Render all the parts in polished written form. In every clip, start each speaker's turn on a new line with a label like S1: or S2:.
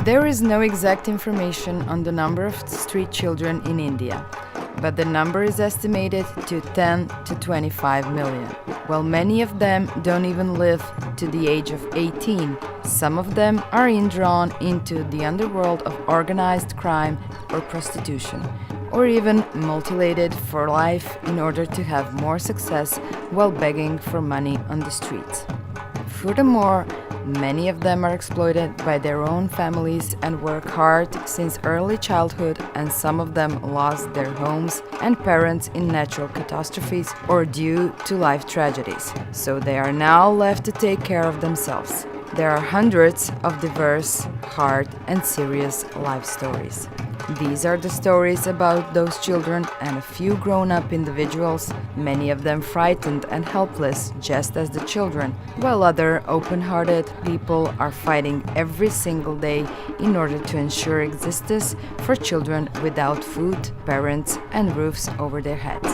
S1: There is no exact information on the number of street children in India, but the number is estimated to 10 to 25 million. While many of them don't even live to the age of 18, some of them are drawn into the underworld of organized crime or prostitution, or even mutilated for life in order to have more success while begging for money on the streets. Furthermore, many of them are exploited by their own families and work hard since early childhood, and some of them lost their homes and parents in natural catastrophes or due to life tragedies, so they are now left to take care of themselves. There are hundreds of diverse, hard, and serious life stories. These are the stories about those children and a few grown-up individuals, many of them frightened and helpless just as the children, while other open-hearted people are fighting every single day in order to ensure existence for children without food, parents, and roofs over their heads.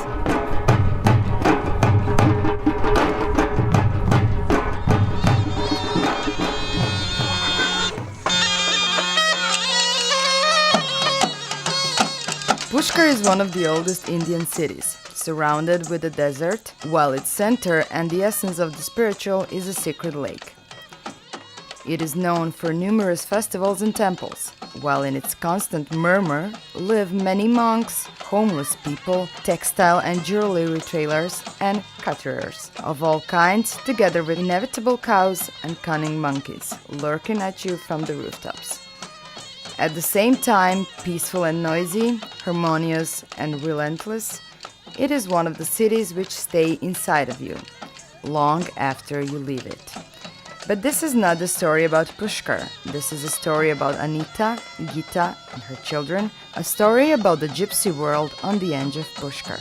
S1: Pushkar is one of the oldest Indian cities, surrounded with a desert, while its center and the essence of the spiritual is a sacred lake. It is known for numerous festivals and temples, while in its constant murmur live many monks, homeless people, textile and jewelry retailers, and caterers of all kinds, together with inevitable cows and cunning monkeys lurking at you from the rooftops. At the same time, peaceful and noisy, harmonious and relentless, it is one of the cities which stay inside of you, long after you leave it. But this is not the story about Pushkar. This is a story about Anita, Gita, and her children, a story about the gypsy world on the edge of Pushkar.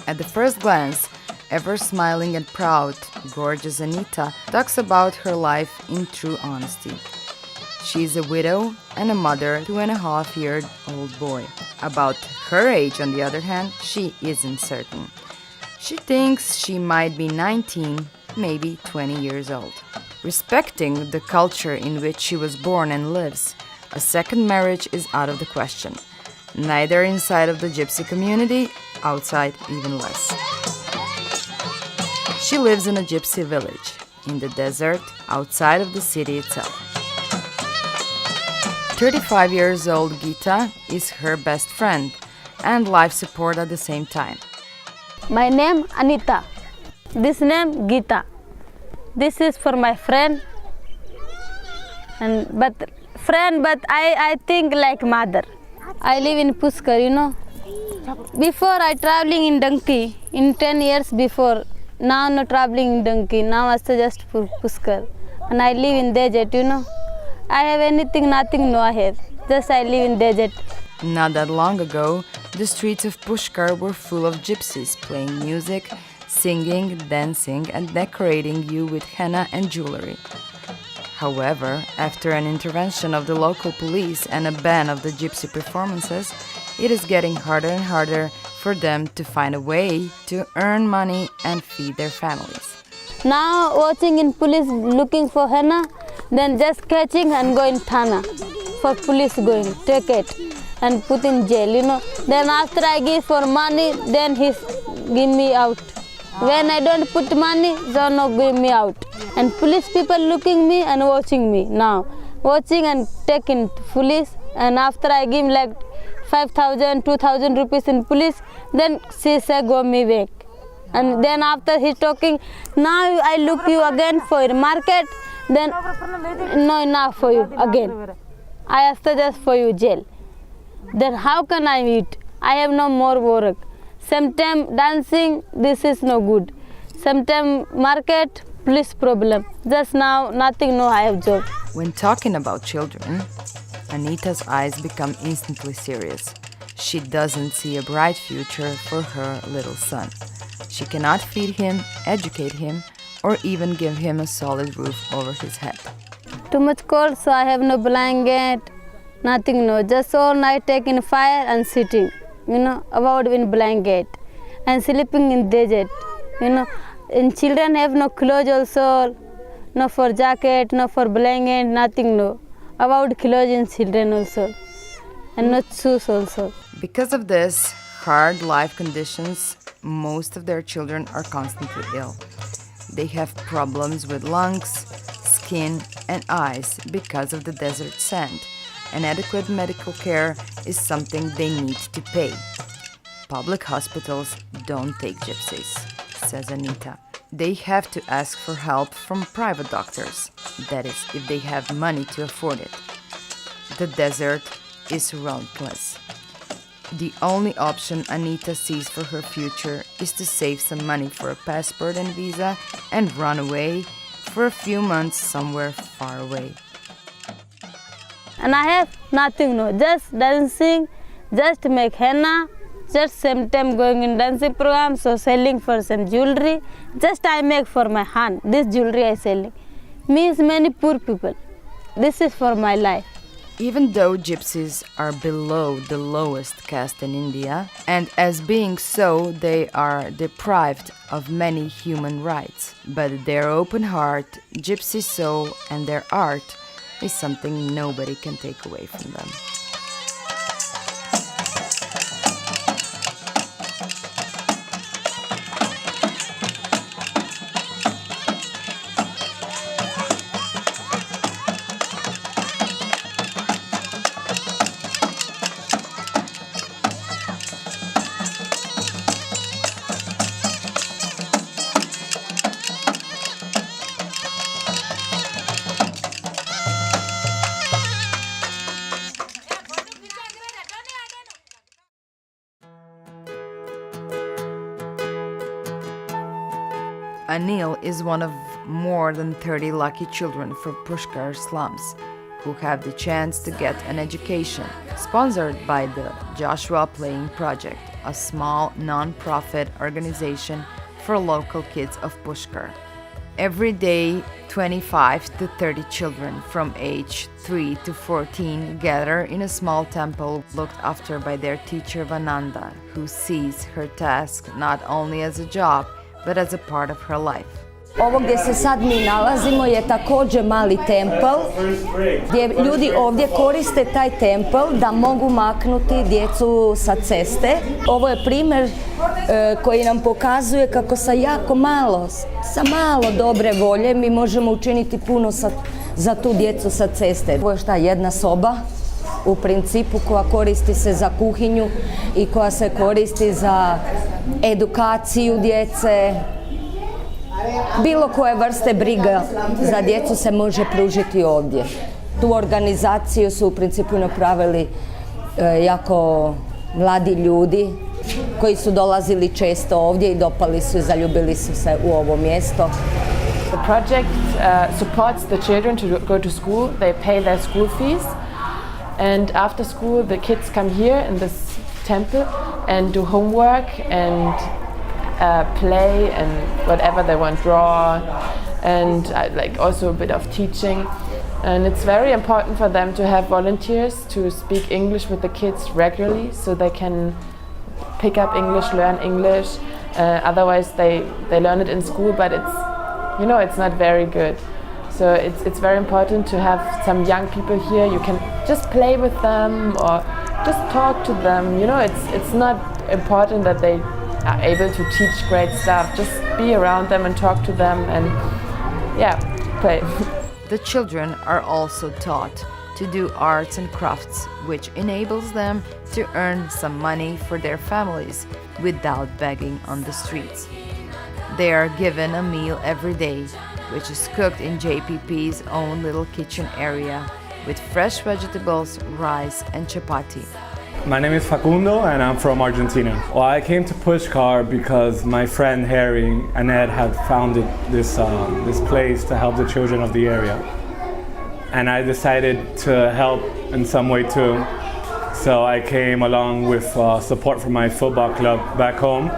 S1: At the first glance, ever smiling and proud, gorgeous Anita talks about her life in true honesty. She is a widow and a mother to 2.5-year-old boy. About her age, on the other hand, she isn't certain. She thinks she might be 19, maybe 20 years old. Respecting the culture in which she was born and lives, a second marriage is out of the question. Neither inside of the gypsy community, outside even less. She lives in a gypsy village, in the desert, outside of the city itself. 35 years old Gita is her best friend and life support at the same time.
S2: My name Anita. This name Gita. This is for my friend. But I think like mother. I live in Pushkar, you know. Before I traveling in donkey in 10 years before. Now no traveling in donkey. Now I just for Pushkar. And I live in desert, you know. I have anything, nothing, no I have. Just I live in desert.
S1: Not that long ago, the streets of Pushkar were full of gypsies playing music, singing, dancing, and decorating you with henna and jewelry. However, after an intervention of the local police and a ban of the gypsy performances, it is getting harder and harder for them to find a way to earn money and feed their families.
S2: Now watching in police looking for henna, then just catching and go in Thana. For police going, take it and put in jail, you know. Then after I give for money, then he give me out. When I don't put money, they no give me out. And police people looking me and watching me now. Watching and taking police, and after I give like 5,000, 2,000 rupees in police, then she say go me back. And then after he talking, now I look you again for market, then no enough for you again. I ask just for you jail. Then how can I eat? I have no more work. Sometimes dancing, this is no good. Sometimes market, police problem. Just now, nothing, no, I have job.
S1: When talking about children, Anita's eyes become instantly serious. She doesn't see a bright future for her little son. She cannot feed him, educate him, or even give him a solid roof over his head.
S2: Too much cold, so I have no blanket, nothing, no. Just all night taking fire and sitting, you know, about in blanket and sleeping in desert, you know. And children have no clothes also, no for jacket, no for blanket, nothing, no. about clothes in children also, and not shoes also.
S1: Because of this hard life conditions, most of their children are constantly ill. They have problems with lungs, skin, and eyes because of the desert sand, and adequate medical care is something they need to pay. Public hospitals don't take gypsies, says Anita. They have to ask for help from private doctors, that is, if they have money to afford it. The desert is relentless. The only option Anita sees for her future is to save some money for a passport and visa and run away for a few months somewhere far away.
S2: And I have nothing, no, just dancing, just make henna, just same time going in dancing program, so selling for some jewelry. Just I make for my hand, this jewelry I selling. Means many poor people. This is for my life.
S1: Even though gypsies are below the lowest caste in India, and as being so, they are deprived of many human rights, but their open heart, gypsy soul, and their art is something nobody can take away from them. Anil is one of more than 30 lucky children from Pushkar slums who have the chance to get an education, sponsored by the Joshua Playing Project, a small non-profit organization for local kids of Pushkar. Every day, 25 to 30 children from age 3 to 14 gather in a small temple looked after by their teacher Vananda, who sees her task not only as a job, but as a part of her life.
S3: Ovo gdje se sad mi nalazimo je također mali tempel gdje ljudi ovdje koriste taj tempel da mogu maknuti djecu sa ceste. Ovo je primjer koji nam pokazuje kako sa jako malo, sa malo dobre volje mi možemo učiniti puno za tu djecu sa ceste. Ovo je šta, jedna soba u principu koja koristi se za kuhinju i koja se koristi za edukaciju djece. Bilo koje vrste briga za djecu se može pružiti ovdje. Tu organizaciju su u principu napravili jako mladi ljudi koji su dolazili često ovdje i dopali su i zaljubili su se u ovo mjesto.
S4: The project supports the children to go to school. They pay their school fees, and after school the kids come here in this temple and do homework and play and whatever they want, draw, and like also a bit of teaching. And it's very important for them to have volunteers to speak English with the kids regularly, so they can pick up English, learn English. Otherwise, they learn it in school, but it's not very good. So it's very important to have some young people here. You can just play with them or just talk to them. It's not important that they are able to teach great stuff. Just be around them and talk to them and play.
S1: The children are also taught to do arts and crafts, which enables them to earn some money for their families without begging on the streets. They are given a meal every day, which is cooked in JPP's own little kitchen area with fresh vegetables, rice and chapati.
S5: My name is Facundo and I'm from Argentina. Well, I came to Pushkar because my friend Harry and Ed had founded this place to help the children of the area. And I decided to help in some way too. So I came along with support from my football club back home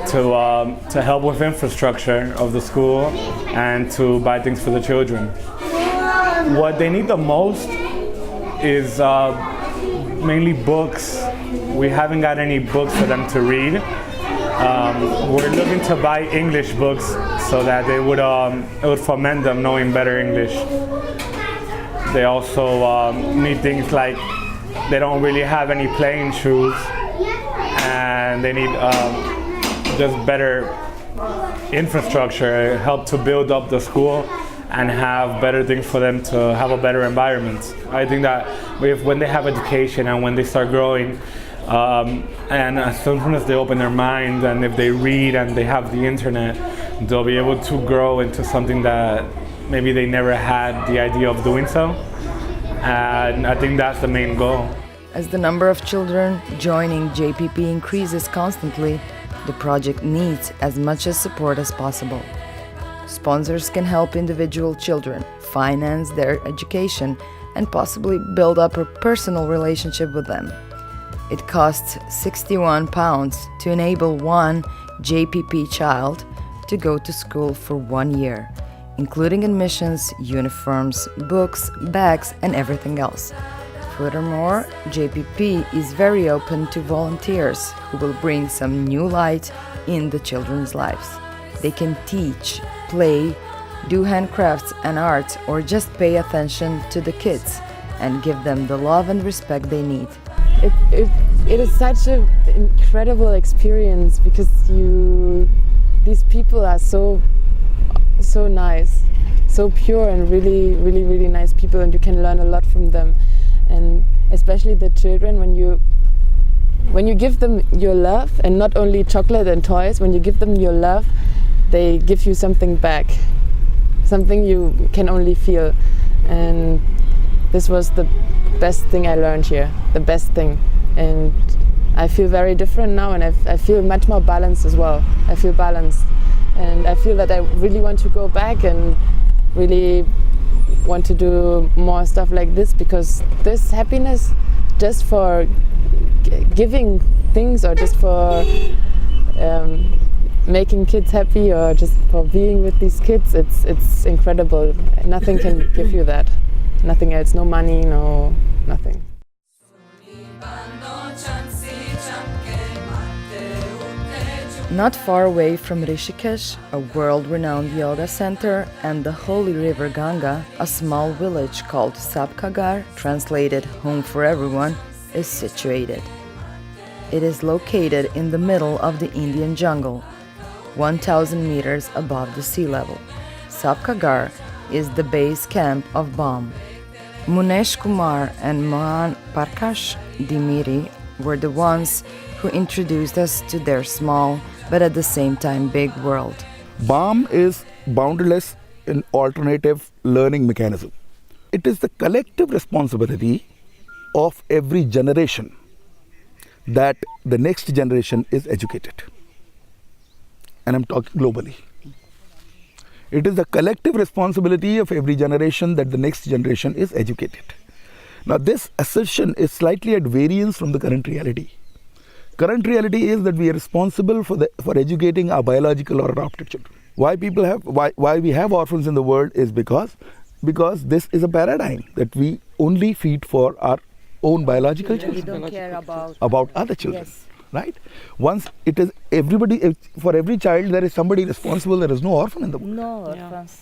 S5: to help with infrastructure of the school and to buy things for the children. What they need the most is mainly books. We haven't got any books for them to read. We're looking to buy English books so that it would foment them knowing better English. They also need things like they don't really have any playing shoes, and they need just better infrastructure, help to build up the school and have better things for them to have a better environment. I think that when they have education and when they start growing, and as soon as they open their mind and if they read and they have the internet, they'll be able to grow into something that maybe they never had the idea of doing so. And I think that's the main goal.
S1: As the number of children joining JPP increases constantly, the project needs as much as support as possible. Sponsors can help individual children finance their education and possibly build up a personal relationship with them. It costs £61 to enable one JPP child to go to school for 1 year, including admissions, uniforms, books, bags, and everything else. Furthermore, JPP is very open to volunteers who will bring some new light in the children's lives. They can teach, play, do handcrafts and art, or just pay attention to the kids and give them the love and respect they need.
S4: It is such an incredible experience because these people are so nice, so pure and really nice people, and you can learn a lot from them. And especially the children, when you give them your love, and not only chocolate and toys, when you give them your love, they give you something back, something you can only feel. And this was the best thing I learned here, the best thing. And I feel very different now, and I feel much more balanced as well. I feel balanced, and I feel that I really want to go back and really want to do more stuff like this, because this happiness just for giving things, or just for making kids happy, or just for being with these kids, it's incredible. Nothing can give you that. Nothing else, no money, no nothing.
S1: Not far away from Rishikesh, a world-renowned yoga center, and the holy river Ganga, a small village called Sabkagar, translated Home for Everyone, is situated. It is located in the middle of the Indian jungle, 1,000 meters above the sea level. Sabkagar is the base camp of BOM. Munesh Kumar and Mohan Parkash Dimiri were the ones who introduced us to their small but at the same time big world.
S6: BOM is boundaryless and alternative learning mechanism. It is the collective responsibility of every generation that the next generation is educated. And I'm talking globally. It is the collective responsibility of every generation that the next generation is educated. Now, this assertion is slightly at variance from the current reality. Current reality is that we are responsible for educating our biological or adopted children. Why we have orphans in the world is because this is a paradigm that we only feed for our own biological children.
S3: We don't care
S6: about other children.
S3: Yes.
S6: Right? Once it is everybody, for every child there is somebody responsible. There is no orphan in the world.
S3: No orphans.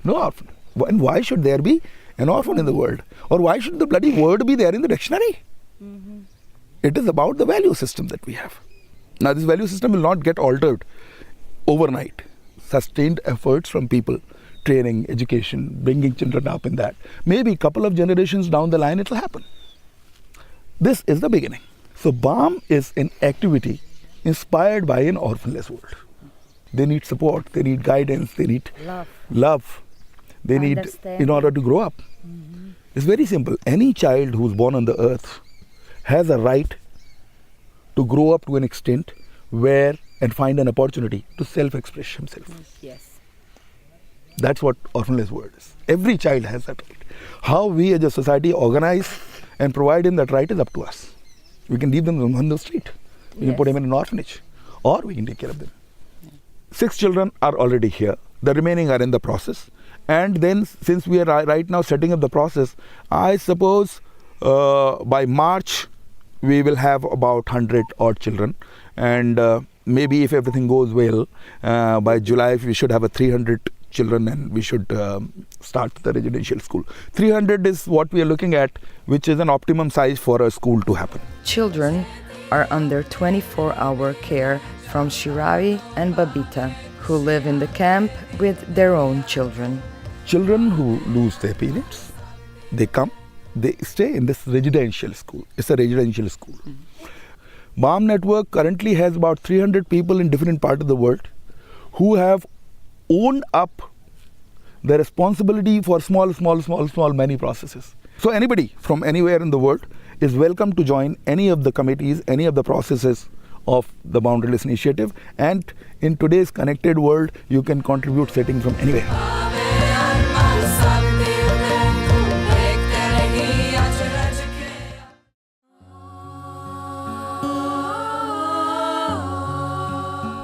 S6: No orphan. And why should there be an orphan in the world? Or why should the bloody word be there in the dictionary?
S3: Mm-hmm.
S6: It is about the value system that we have. Now, this value system will not get altered overnight. Sustained efforts from people, training, education, bringing children up in that. Maybe a couple of generations down the line it will happen. This is the beginning. So BOM is an activity inspired by an orphanless world. They need support, they need guidance, they need love. They need in order to grow up. Mm-hmm. It's very simple. Any child who's born on the earth has a right to grow up to an extent where and find an opportunity to self-express himself.
S3: Yes.
S6: That's what orphanless world is. Every child has that right. How we as a society organize and provide him that right is up to us. We can leave them on the street. We can put them in an orphanage, or we can take care of them. 6 children are already here. The remaining are in the process. And then, since we are right now setting up the process, I suppose by March we will have about 100 odd children, and maybe if everything goes well, by July we should have a 300 children and we should start the residential school. 300 is what we are looking at, which is an optimum size for a school to happen.
S1: Children are under 24-hour care from Shiravi and Babita, who live in the camp with their own children.
S6: Children who lose their parents, they come, they stay in this residential school. It's a residential school. BAM network currently has about 300 people in different parts of the world who have owned up the responsibility for small many processes. So anybody from anywhere in the world is welcome to join any of the committees, any of the processes of the Boundaryless Initiative, and in today's connected world you can contribute sitting from anywhere.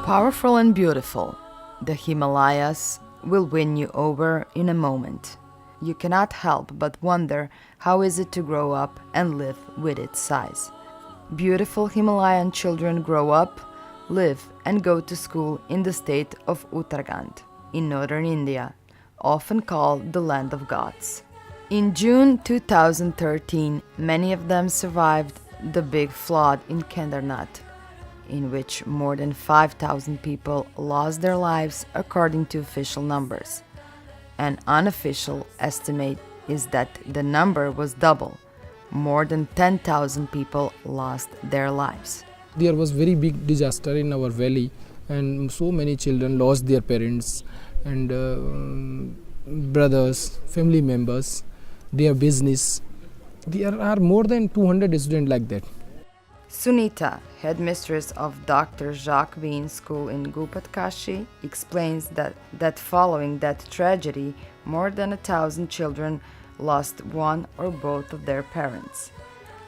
S1: Powerful and beautiful, the Himalayas will win you over in a moment. You cannot help but wonder how is it to grow up and live with its size. Beautiful Himalayan children grow up, live and go to school in the state of Uttarakhand, in northern India, often called the land of gods. In June 2013, many of them survived the big flood in Kedarnath, in which more than 5,000 people lost their lives according to official numbers. An unofficial estimate is that the number was double. More than 10,000 people lost their lives.
S7: There was very big disaster in our valley and so many children lost their parents and brothers, family members, their business. There are more than 200 students like that.
S1: Sunita, headmistress of Dr. Jacques Veen School in Gupatkashi, explains that following that tragedy, more than 1,000 children lost one or both of their parents.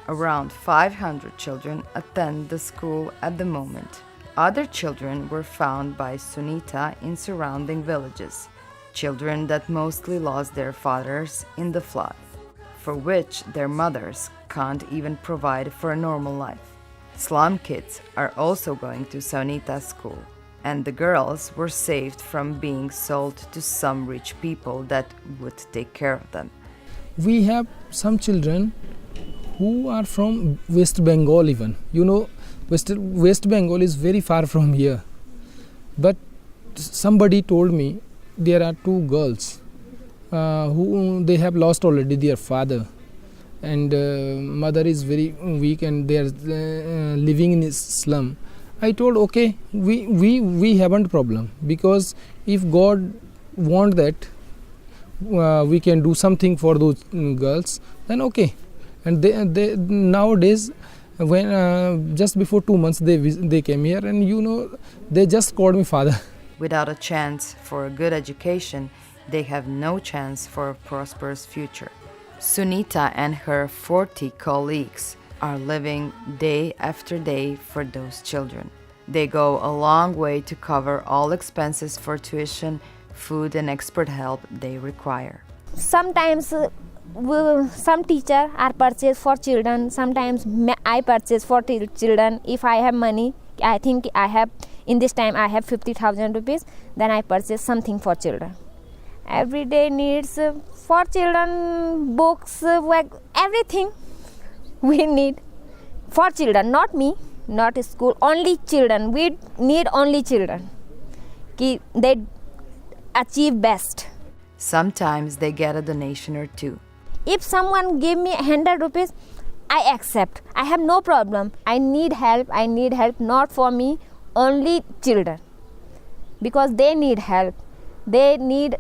S1: Around 500 children attend the school at the moment. Other children were found by Sunita in surrounding villages, children that mostly lost their fathers in the flood, for which their mothers can't even provide for a normal life. Slum kids are also going to Sunita's school, and the girls were saved from being sold to some rich people that would take care of them.
S7: We have some children who are from West Bengal even. You know, West Bengal is very far from here. But somebody told me there are two girls who they have lost already their father. And mother is very weak and they are living in a slum. I told, okay, we haven't problem, because if God want that we can do something for those girls, then okay. And they nowadays, when just before 2 months they came here, and you know, they just called me father.
S1: Without a chance for a good education, they have no chance for a prosperous future. Sunita and her 40 colleagues are living day after day for those children. They go a long way to cover all expenses for tuition, food and expert help they require.
S8: Sometimes some teacher are purchased for children, sometimes I purchase for children. If I have money, I think I have, in this time I have 50,000 rupees, then I purchase something for children. Everyday needs for children, books, everything we need for children, not me, not school, only children. We need only children. They achieve best.
S1: Sometimes they get a donation or two.
S8: If someone give me 100 rupees, I accept. I have no problem. I need help not for me, only children. Because they need help. They need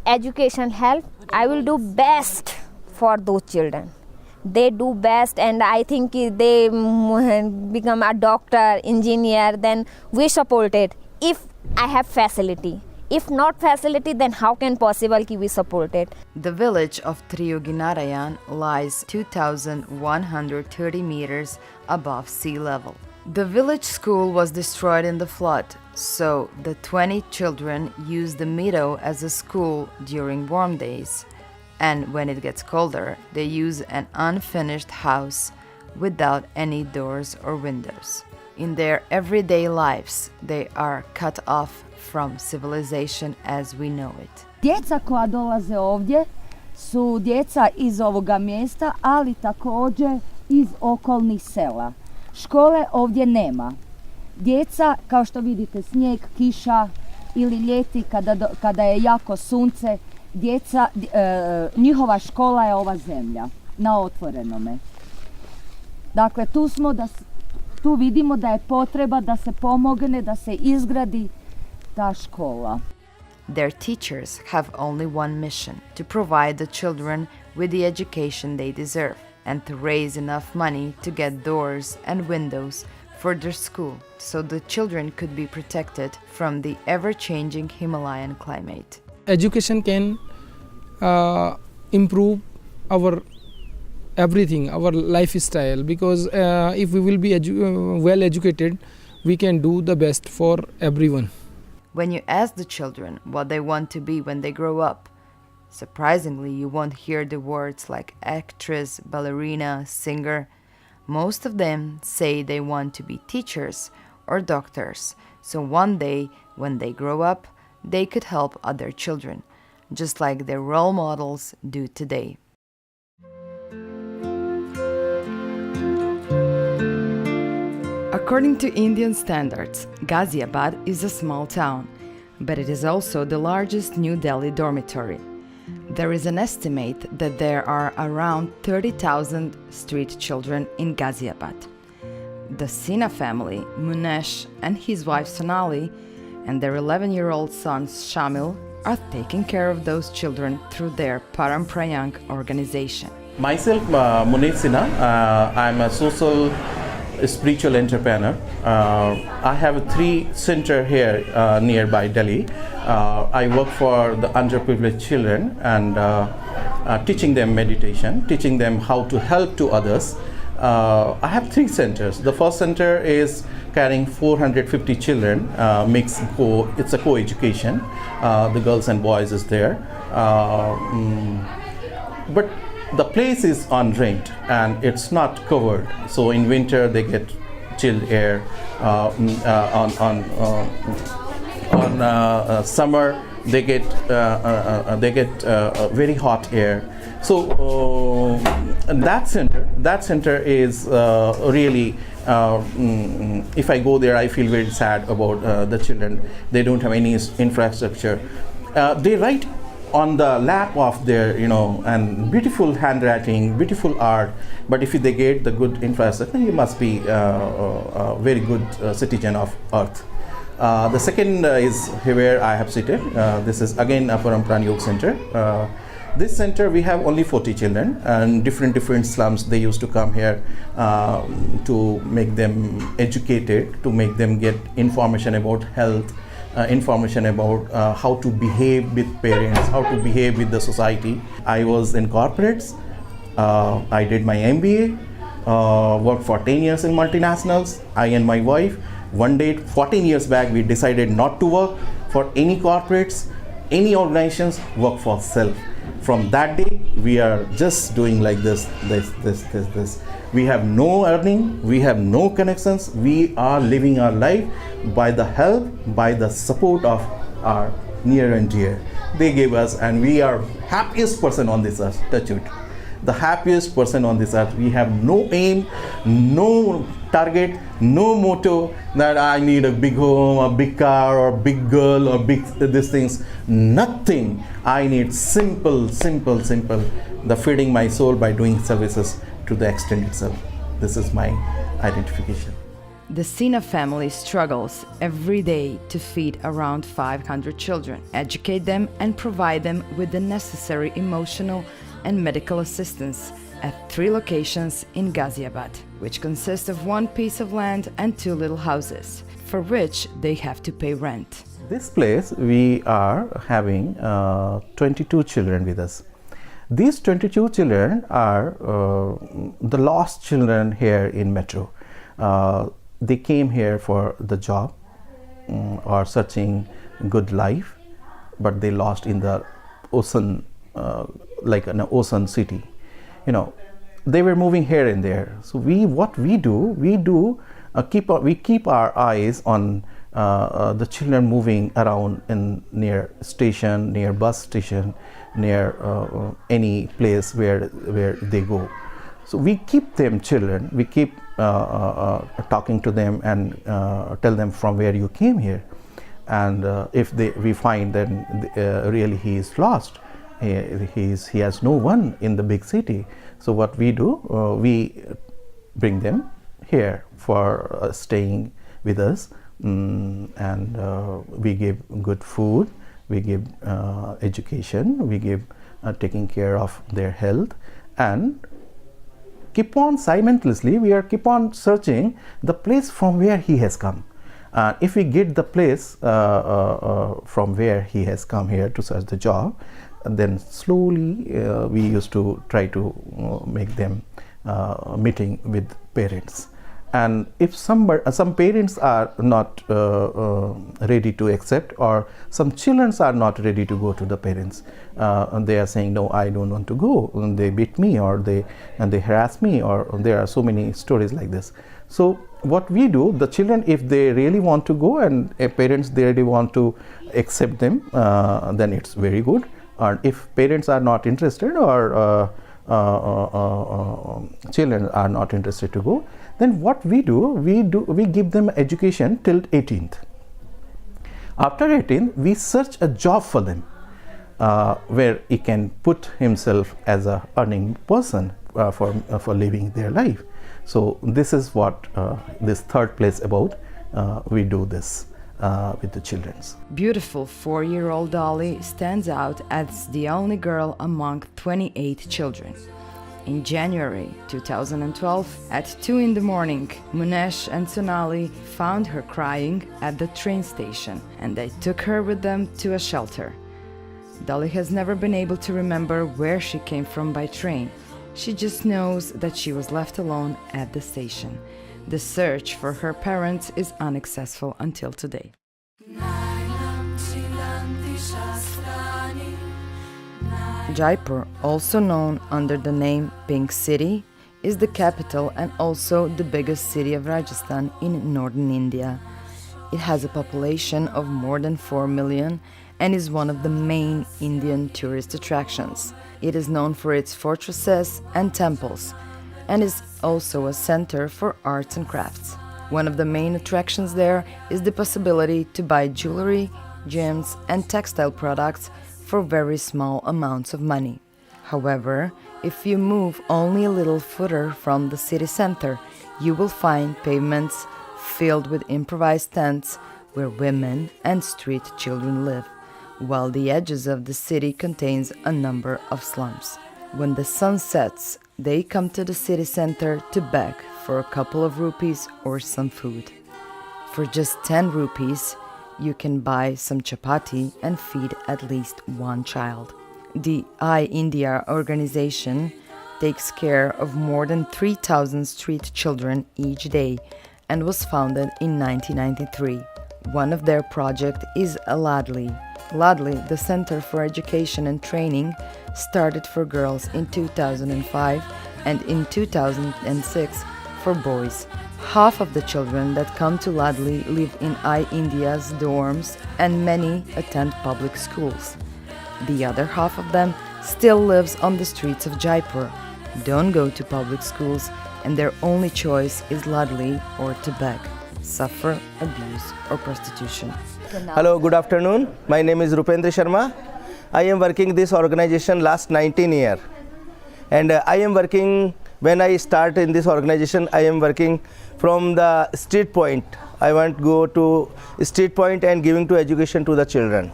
S8: education help. I will do best for those children. They do best, and I think they become a doctor, engineer, then we support it if I have facility. If not facility, then how can possible we support it?
S1: The village of Triyoginarayan lies 2,130 meters above sea level. The village school was destroyed in the flood, so the 20 children use the meadow as a school during warm days, and when it gets colder, they use an unfinished house without any doors or windows. In their everyday lives, they are cut off from civilization as we know it.
S3: Djeca koja dolaze ovdje su djeca iz ovoga mjesta, ali također iz okolnih sela. Škole ovdje nema. Djeca, kao što vidite, snijeg, kiša ili ljeti kada je jako sunce, njihova škola je ova zemlja na otvorenome. Dakle, tu vidimo da je potreba da se pomogne, da se izgradi ta škola.
S1: Their teachers have only one mission: to provide the children with the education they deserve and to raise enough money to get doors and windows for their school so the children could be protected from the ever-changing Himalayan climate.
S7: Education can improve our everything, our lifestyle, because if we will be well educated, we can do the best for everyone.
S1: When you ask the children what they want to be when they grow up, surprisingly, you won't hear the words like actress, ballerina, singer. Most of them say they want to be teachers or doctors, so one day, when they grow up, they could help other children, just like their role models do today. According to Indian standards, Ghaziabad is a small town, but it is also the largest New Delhi dormitory. There is an estimate that there are around 30,000 street children in Ghaziabad. The Sinha family, Munesh and his wife Sonali, and their 11-year-old son Shamil are taking care of those children through their Paramprayang organization.
S9: Myself, Munesh Sinha, I'm a social spiritual entrepreneur. I have 3 centers here nearby Delhi. I work for the underprivileged children and teaching them meditation, teaching them how to help to others. I have 3 centers. The first center is carrying 450 children, it's a co-education. The girls and boys is there. But the place is on rent and it's not covered. So in winter they get chilled air. On summer they get very hot air. So that center is really. If I go there, I feel very sad about the children. They don't have any infrastructure. They write on the lap of their, and beautiful handwriting, beautiful art. But if they get the good infrastructure, you must be a very good citizen of Earth. The second is here where I have seated. This is again a Paramprayang Yoga Center. This center we have only 40 children and different slums. They used to come here to make them educated, to make them get information about health, information about how to behave with parents, how to behave with the society. I was in corporates. I did my MBA, worked for 10 years in multinationals. I and my wife, one day 14 years back, we decided not to work for any corporates, any organizations, work for self. From that day, we are just doing like this. We have no earning, we have no connections. We are living our life by the help, by the support of our near and dear. They gave us, and we are happiest person on this earth. Touch it. The happiest person on this earth. We have no aim, no target, no motto that I need a big home, a big car, or big girl, or big these things. Nothing. I need simple. The feeding my soul by doing services to the extent itself. This is my identification.
S1: The Sinha family struggles every day to feed around 500 children, educate them, and provide them with the necessary emotional and medical assistance at 3 locations in Ghaziabad, which consist of 1 piece of land and 2 little houses, for which they have to pay rent.
S9: This place we are having 22 children with us. These 22 children are the lost children here in Metro. They came here for the job or searching good life, but they lost in the ocean, like an ocean city. They were moving here and there. So what we do we keep our eyes on the children moving around in near station, near bus station, near any place where they go. So we keep them children. We keep talking to them and tell them from where you came here. And if we find that really he is lost, he has no one in the big city. So what we do, we bring them here for staying with us, and we give good food, we give education, we give taking care of their health, and keep on simultaneously we are keep on searching the place from where he has come. If we get the place from where he has come here to search the job, then slowly we used to try to make them meeting with parents. And if some parents are not ready to accept, or some children are not ready to go to the parents, and they are saying, no, I don't want to go, and they beat me, or they harass me, or there are so many stories like this. So what we do, the children, if they really want to go and parents they really want to accept them, then it's very good. And if parents are not interested, or children are not interested to go, then what we do, we give them education till 18th. After 18th, we search a job for them where he can put himself as a earning person for living their life. So this is what this third place about. We do this with the children.
S1: Beautiful 4-year-old Dolly stands out as the only girl among 28 children. In January 2012, at 2 in the morning, Munesh and Sonali found her crying at the train station, and they took her with them to a shelter. Dolly has never been able to remember where she came from by train. She just knows that she was left alone at the station. The search for her parents is unsuccessful until today. Jaipur, also known under the name Pink City, is the capital and also the biggest city of Rajasthan in northern India. It has a population of more than 4 million and is one of the main Indian tourist attractions. It is known for its fortresses and temples, and is also a center for arts and crafts. One of the main attractions there is the possibility to buy jewelry, gems, and textile products for very small amounts of money. However, if you move only a little further from the city center, you will find pavements filled with improvised tents where women and street children live, while the edges of the city contains a number of slums. When the sun sets, they come to the city center to beg for a couple of rupees or some food. For just 10 rupees, you can buy some chapati and feed at least one child. The Indija organization takes care of more than 3,000 street children each day and was founded in 1993. One of their projects is Ladli. Ladli, the Center for Education and Training, started for girls in 2005 and in 2006 for boys. Half of the children that come to Ladli live in India's dorms, and many attend public schools. The other half of them still lives on the streets of Jaipur, don't go to public schools, and their only choice is Ladli or to beg, suffer abuse or prostitution.
S10: Hello, good afternoon. My name is Rupendra Sharma. I am working this organization last 19 years, and I am working. When I start in this organization, I am working from the street point. I want to go to street point and giving to education to the children.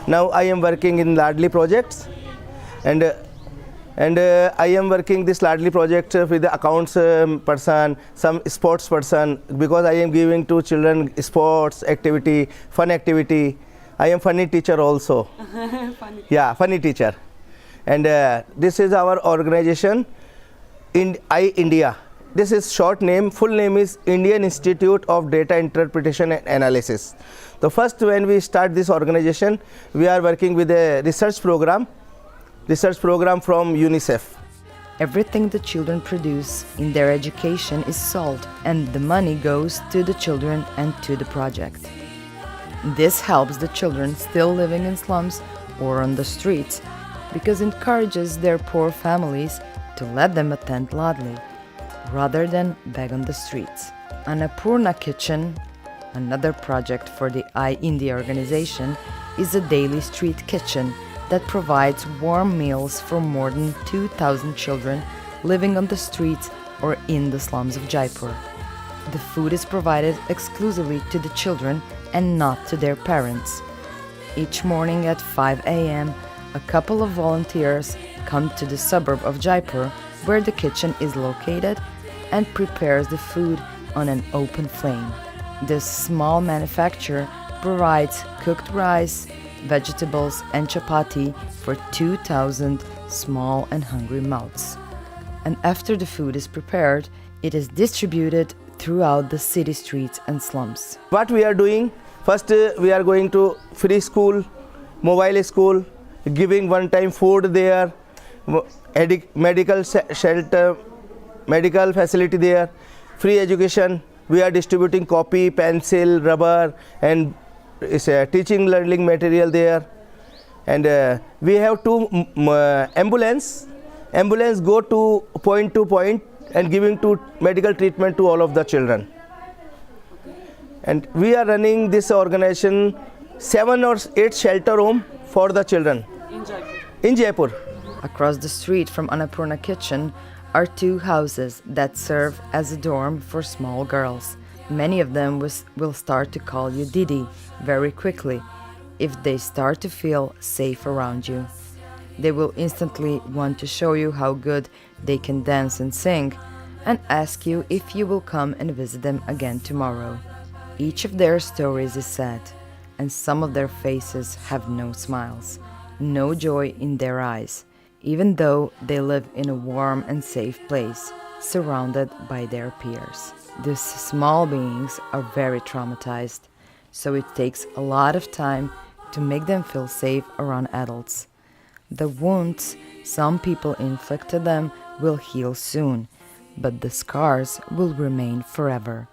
S10: Now I am working in Ladli projects, and I am working this Ladli project with the accounts person, some sports person, because I am giving to children sports activity, fun activity. I am funny teacher also. Funny. Yeah, funny teacher. And this is our organization in Indija. This is short name. Full name is Indian Institute of Data Interpretation and Analysis. The first, when we start this organization, we are working with a research program from UNICEF.
S1: Everything the children produce in their education is sold, and the money goes to the children and to the project. This helps the children still living in slums or on the streets, because it encourages their poor families to let them attend Ladli, rather than beg on the streets. Annapurna Kitchen, another project for the Indija organization, is a daily street kitchen that provides warm meals for more than 2,000 children living on the streets or in the slums of Jaipur. The food is provided exclusively to the children and not to their parents. Each morning at 5 a.m., a couple of volunteers come to the suburb of Jaipur, where the kitchen is located, and prepares the food on an open flame. This small manufacturer provides cooked rice, vegetables and chapati for 2,000 small and hungry mouths. And after the food is prepared, it is distributed throughout the city streets and slums.
S10: What we are doing, first we are going to free school, mobile school, giving one-time food there, medical shelter, medical facility there, free education. We are distributing copy, pencil, rubber and teaching learning material there. And we have two ambulance go to point and giving to medical treatment to all of the children. And we are running this organization 7 or 8 shelter home for the children in Jaipur.
S1: Across the street from Annapurna Kitchen are 2 houses that serve as a dorm for small girls. Many of them will start to call you Didi very quickly if they start to feel safe around you. They will instantly want to show you how good they can dance and sing, and ask you if you will come and visit them again tomorrow. Each of their stories is sad, and some of their faces have no smiles, no joy in their eyes, even though they live in a warm and safe place, surrounded by their peers. These small beings are very traumatized, so it takes a lot of time to make them feel safe around adults. The wounds some people inflicted them will heal soon, but the scars will remain forever.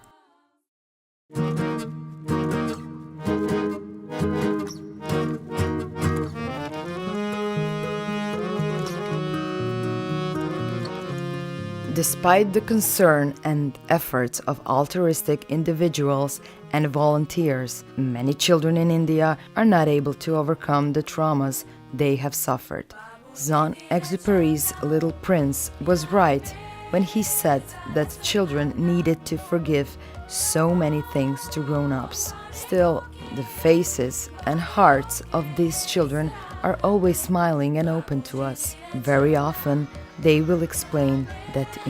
S1: Despite the concern and efforts of altruistic individuals and volunteers, many children in India are not able to overcome the traumas they have suffered. Saint-Exupéry's Little Prince was right when he said that children needed to forgive so many things to grown-ups. Still, the faces and hearts of these children are always smiling and open to us. Very often, they will explain that